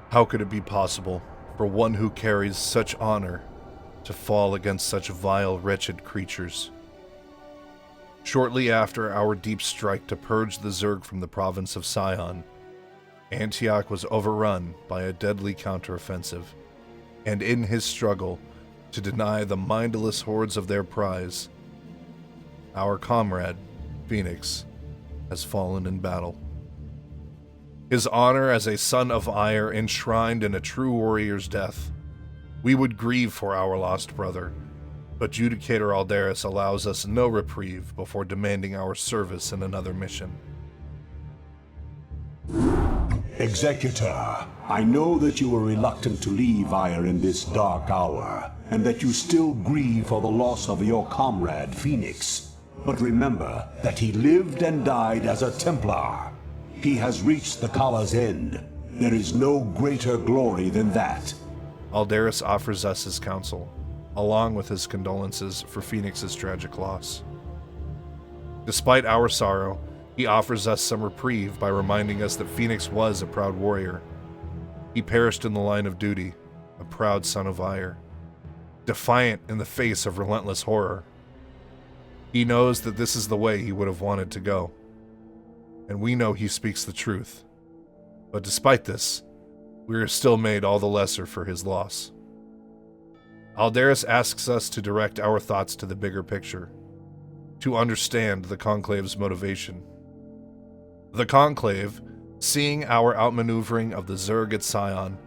How could it be possible for one who carries such honor to fall against such vile, wretched creatures? Shortly after our deep strike to purge the Zerg from the province of Sion, Antioch was overrun by a deadly counteroffensive, and in his struggle to deny the mindless hordes of their prize, our comrade, Phoenix, has fallen in battle. His honor as a son of Ire enshrined in a true warrior's death. We would grieve for our lost brother, but Judicator Aldaris allows us no reprieve before demanding our service in another mission. Executor, I know that you were reluctant to leave Ire in this dark hour, and that you still grieve for the loss of your comrade, Phoenix. But remember that he lived and died as a Templar. He has reached the Kala's end. There is no greater glory than that. Aldaris offers us his counsel, along with his condolences for Phoenix's tragic loss. Despite our sorrow, he offers us some reprieve by reminding us that Phoenix was a proud warrior. He perished in the line of duty, a proud son of Ire, defiant in the face of relentless horror. He knows that this is the way he would have wanted to go, and we know he speaks the truth. But despite this, we are still made all the lesser for his loss. Aldaris asks us to direct our thoughts to the bigger picture, to understand the Conclave's motivation. The Conclave, seeing our outmaneuvering of the Zerg at Sion,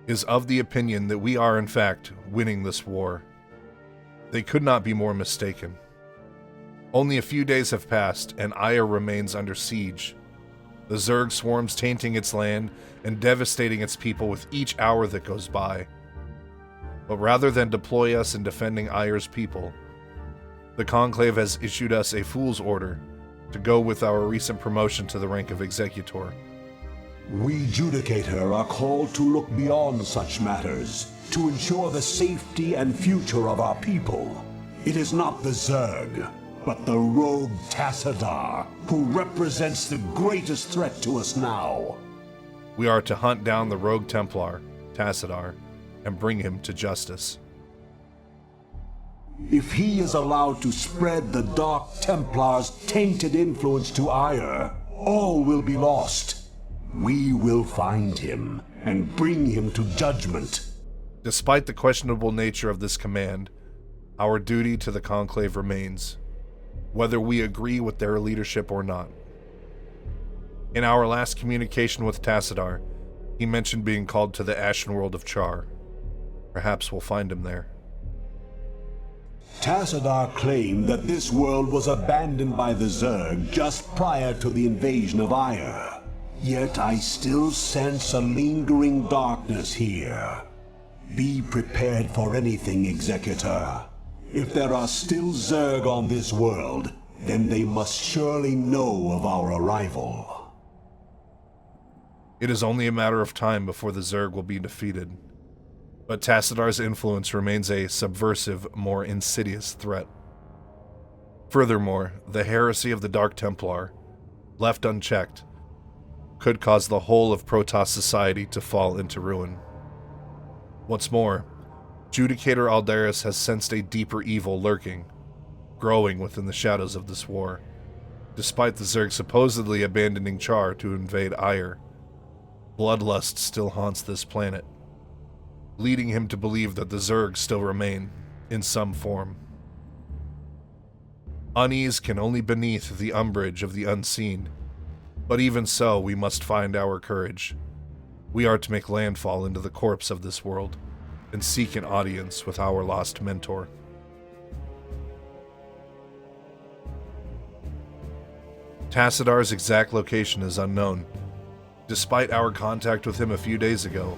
is of the opinion that we are in fact winning this war. They could not be more mistaken. Only a few days have passed, and Ire remains under siege. The Zerg swarms tainting its land and devastating its people with each hour that goes by. But rather than deploy us in defending Ire's people, the Conclave has issued us a fool's order to go with our recent promotion to the rank of Executor. We Judicator are called to look beyond such matters, to ensure the safety and future of our people. It is not the Zerg, but the rogue Tassadar, who represents the greatest threat to us now. We are to hunt down the rogue Templar, Tassadar, and bring him to justice. If he is allowed to spread the Dark Templar's tainted influence to Ire, all will be lost. We will find him and bring him to judgment. Despite the questionable nature of this command, our duty to the Conclave remains, whether we agree with their leadership or not. In our last communication with Tassadar, he mentioned being called to the Ashen World of Char. Perhaps we'll find him there. Tassadar claimed that this world was abandoned by the Zerg just prior to the invasion of Ire. Yet I still sense a lingering darkness here. Be prepared for anything, Executor. If there are still Zerg on this world, then they must surely know of our arrival. It is only a matter of time before the Zerg will be defeated. But Tassadar's influence remains a subversive, more insidious threat. Furthermore, the heresy of the Dark Templar, left unchecked, could cause the whole of Protoss Society to fall into ruin. What's more, Judicator Aldaris has sensed a deeper evil lurking, growing within the shadows of this war. Despite the Zerg supposedly abandoning Char to invade Ire, bloodlust still haunts this planet, leading him to believe that the Zerg still remain, in some form. Unease can only beneath the umbrage of the unseen, but even so, we must find our courage. We are to make landfall into the corpse of this world, and seek an audience with our lost mentor. Tassadar's exact location is unknown. Despite our contact with him a few days ago,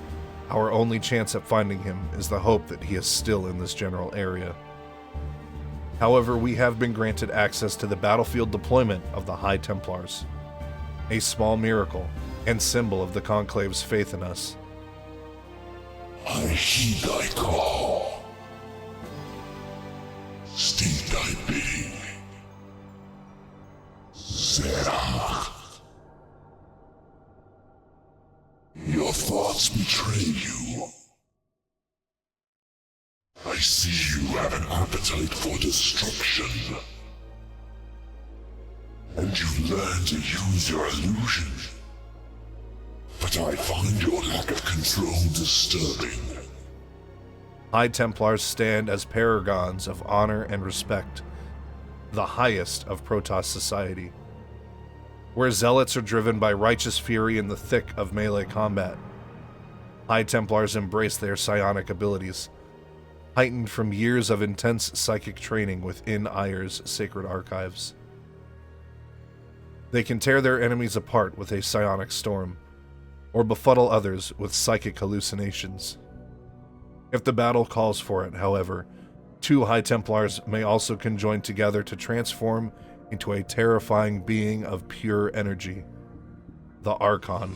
our only chance at finding him is the hope that he is still in this general area. However, we have been granted access to the battlefield deployment of the High Templars, a small miracle and symbol of the Conclave's faith in us. I heed thy call. Steed thy bidding. Zerg. Your thoughts gods betray you. I see you have an appetite for destruction. And you've learned to use your illusion. But I find your lack of control disturbing. High Templars stand as paragons of honor and respect, the highest of Protoss Society. Where zealots are driven by righteous fury in the thick of melee combat, High Templars embrace their psionic abilities, heightened from years of intense psychic training within Aiur's sacred archives. They can tear their enemies apart with a psionic storm, or befuddle others with psychic hallucinations. If the battle calls for it, however, 2 High Templars may also conjoin together to transform into a terrifying being of pure energy, the Archon.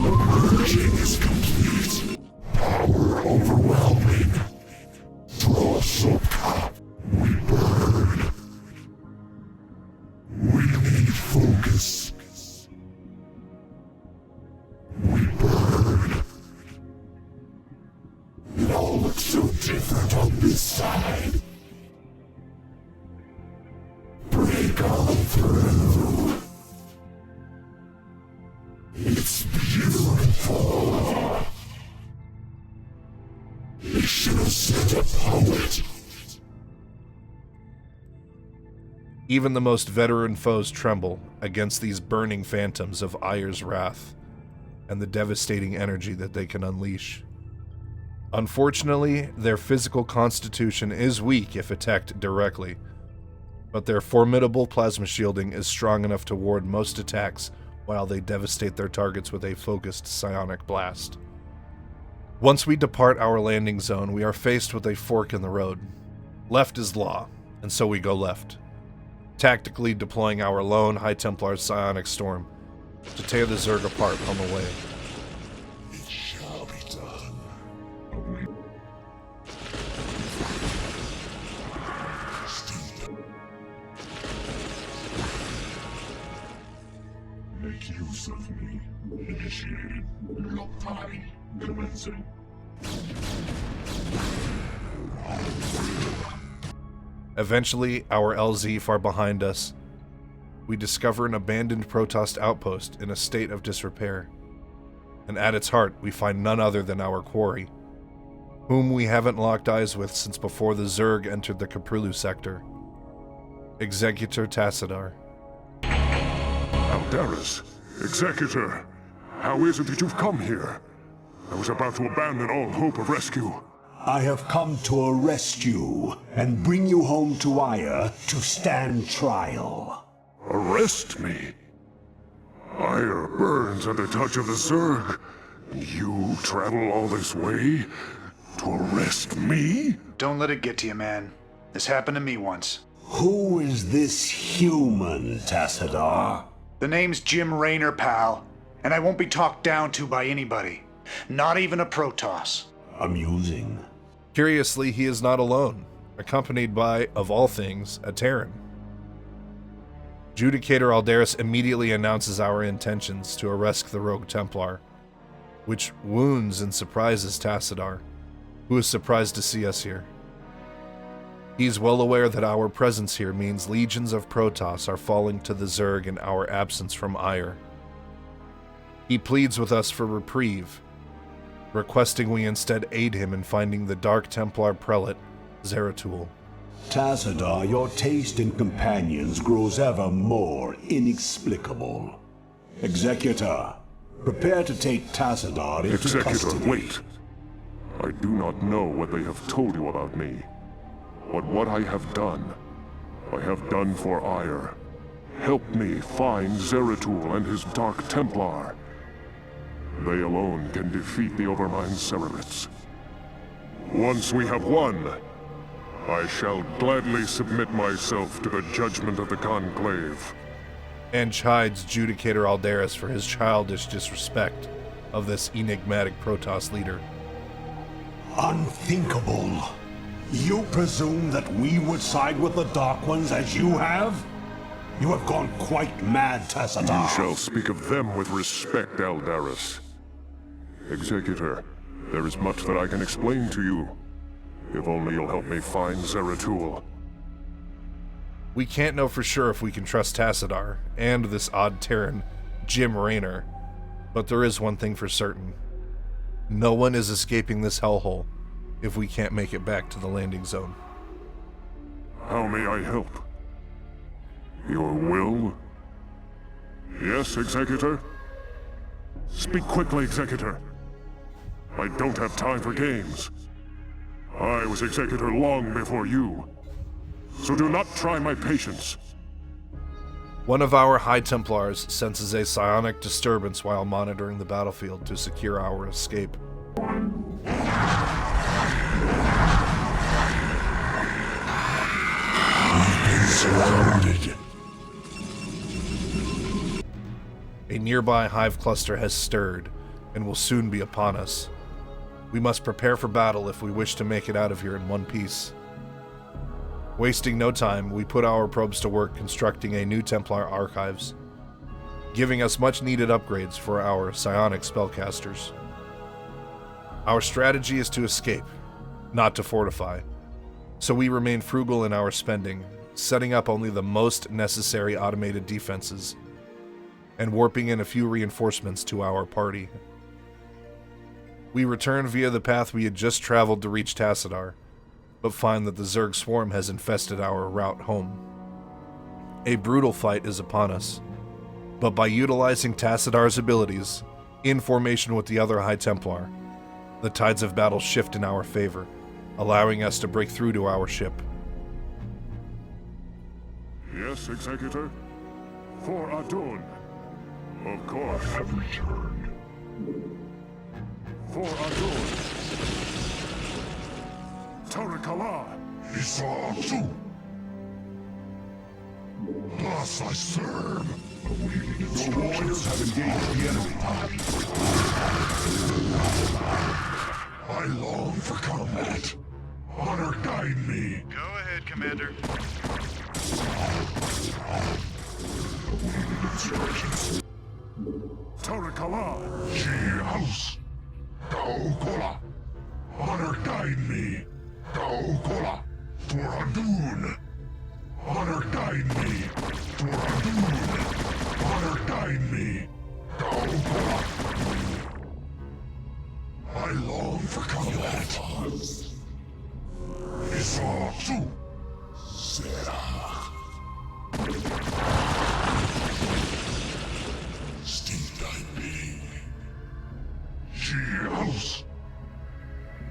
The purging is complete. Power overwhelming. Throw us up. We burn. We need focus. We burn. It all looks so different on this side. Break on through. It's beautiful. They should have sent a poet. Even the most veteran foes tremble against these burning phantoms of Aiur's wrath and the devastating energy that they can unleash. Unfortunately, their physical constitution is weak if attacked directly, but their formidable plasma shielding is strong enough to ward most attacks while they devastate their targets with a focused psionic blast. Once we depart our landing zone, we are faced with a fork in the road. Left is law, and so we go left, tactically deploying our lone High Templar psionic storm to tear the Zerg apart on the way. It shall be done. Make use of me. Initiated. Lock time. Commencing. Eventually, our LZ far behind us, we discover an abandoned Protoss outpost in a state of disrepair. And at its heart, we find none other than our quarry, whom we haven't locked eyes with since before the Zerg entered the Caprilu sector. Executor Tassadar. Aldaris, Executor, how is it that you've come here? I was about to abandon all hope of rescue. I have come to arrest you and bring you home to Aiur to stand trial. Arrest me? Aiur burns at the touch of the Zerg. You travel all this way to arrest me? Don't let it get to you, man. This happened to me once. Who is this human, Tassadar? The name's Jim Raynor, pal, and I won't be talked down to by anybody. Not even a Protoss. Amusing. Curiously, he is not alone, accompanied by, of all things, a Terran. Judicator Aldaris immediately announces our intentions to arrest the Rogue Templar, which wounds and surprises Tassadar, who is surprised to see us here. He is well aware that our presence here means legions of Protoss are falling to the Zerg in our absence from Aiur. He pleads with us for reprieve, requesting we instead aid him in finding the Dark Templar prelate, Zeratul. Tassadar, your taste in companions grows ever more inexplicable. Executor, prepare to take Tassadar into custody. Executor, wait. I do not know what they have told you about me. But what I have done for Aiur. Help me find Zeratul and his Dark Templar. They alone can defeat the Overmind Cerebrits. Once we have won, I shall gladly submit myself to the judgment of the Conclave. And chides Judicator Aldaris for his childish disrespect of this enigmatic Protoss leader. Unthinkable. You presume that we would side with the Dark Ones as you have? You have gone quite mad, Tassadar. You shall speak of them with respect, Aldaris. Executor, there is much that I can explain to you. If only you'll help me find Zeratul. We can't know for sure if we can trust Tassadar and this odd Terran, Jim Raynor, but there is one thing for certain. No one is escaping this hellhole if we can't make it back to the landing zone. How may I help? Your will? Yes, Executor? Speak quickly, Executor. I don't have time for games. I was Executor long before you, so do not try my patience. One of our High Templars senses a psionic disturbance while monitoring the battlefield to secure our escape. Surrounded. A nearby hive cluster has stirred and will soon be upon us. We must prepare for battle if we wish to make it out of here in one piece. Wasting no time, we put our probes to work constructing a new Templar archives, giving us much needed upgrades for our psionic spellcasters. Our strategy is to escape, not to fortify, so we remain frugal in our spending, setting up only the most necessary automated defenses, and warping in a few reinforcements to our party. We return via the path we had just traveled to reach Tassadar, but find that the Zerg swarm has infested our route home. A brutal fight is upon us, but by utilizing Tassadar's abilities, in formation with the other High Templar, the tides of battle shift in our favor, allowing us to break through to our ship. Yes, Executor? For Adun. Of course. I have returned. For Adun. Tarakala. Isatu. Thus I serve. The warriors have engaged the enemy. I long for combat. Honor guide me. Go ahead, Commander. Instructions. Tarakala. She house. Kaokola. Honor guide me. Kaokola. For Adun. Honor guide me. For Adun. Honor guide me. Kaokola. I long for combat. Isatu. Serah. Steed I be. She house.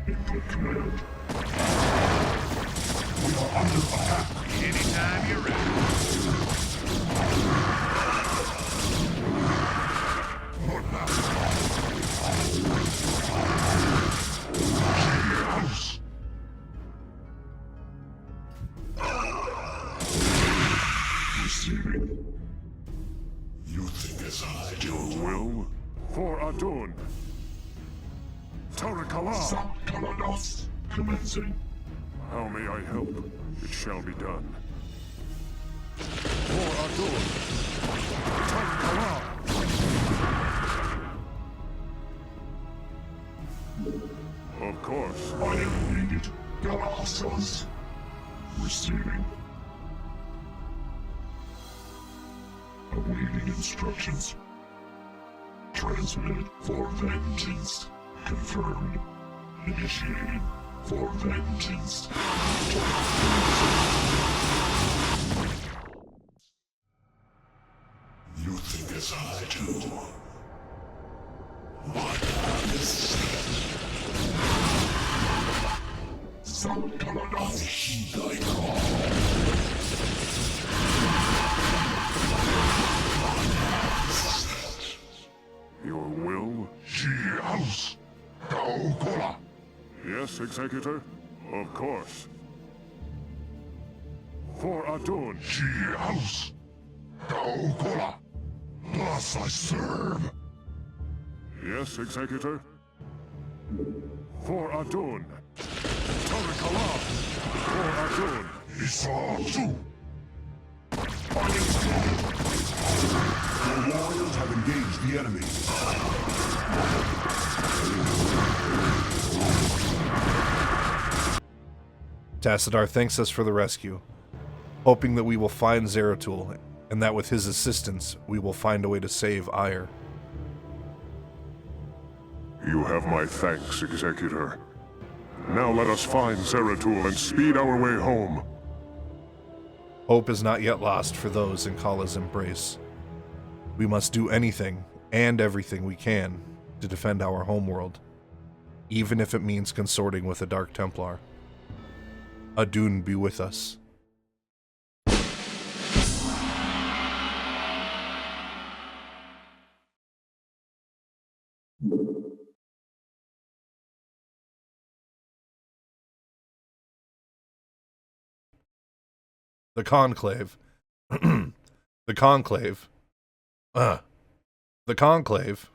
Input command. We are under attack. Anytime you're ready. Not now. She house. Receiving. You think as I do. Will? For Adun. Tarakala. Kalados. Commencing. How may I help? It shall be done. For Adun. Tarakala. Of course. I am needed. Galahastas. Receiving. Awaiting instructions. Transmitted for vengeance. Confirmed. Initiating for vengeance. You think as I do. My plan is set. Some I heed thy call. My plan is set. Your will? She house. Kaokola. Yes, Executor? Of course. For Adun. She house. Kaokola. Thus I serve. Yes, Executor? For Adun. Tarakala. For Adun. Isatu. I am dead. The warriors have engaged the enemy. Tassadar thanks us for the rescue, hoping that we will find Zeratul, and that with his assistance, we will find a way to save Ire. You have my thanks, Executor. Now let us find Zeratul and speed our way home. Hope is not yet lost for those in Kala's embrace. We must do anything and everything we can to defend our homeworld, even if it means consorting with a Dark Templar. Adun be with us. The Conclave. The Conclave. The Conclave.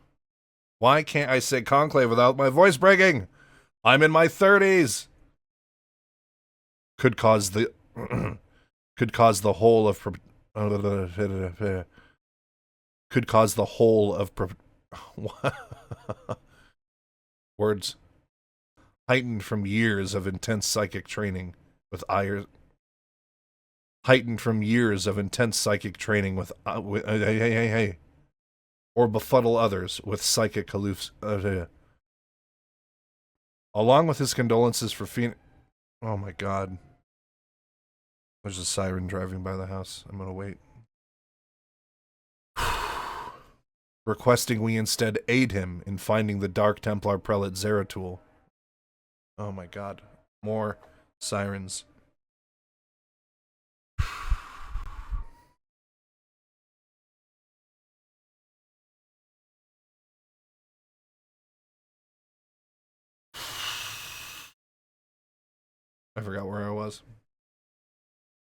Why can't I say Conclave without my voice breaking? I'm in my 30s. Could cause the whole of could cause the whole of words heightened from years of intense psychic training with Ire. Heightened from years of intense psychic training with or befuddle others with psychic along with his condolences for Oh my god. There's a siren driving by the house. I'm gonna wait. Requesting we instead aid him in finding the Dark Templar prelate Zeratul. Oh my god. More sirens. I forgot where I was.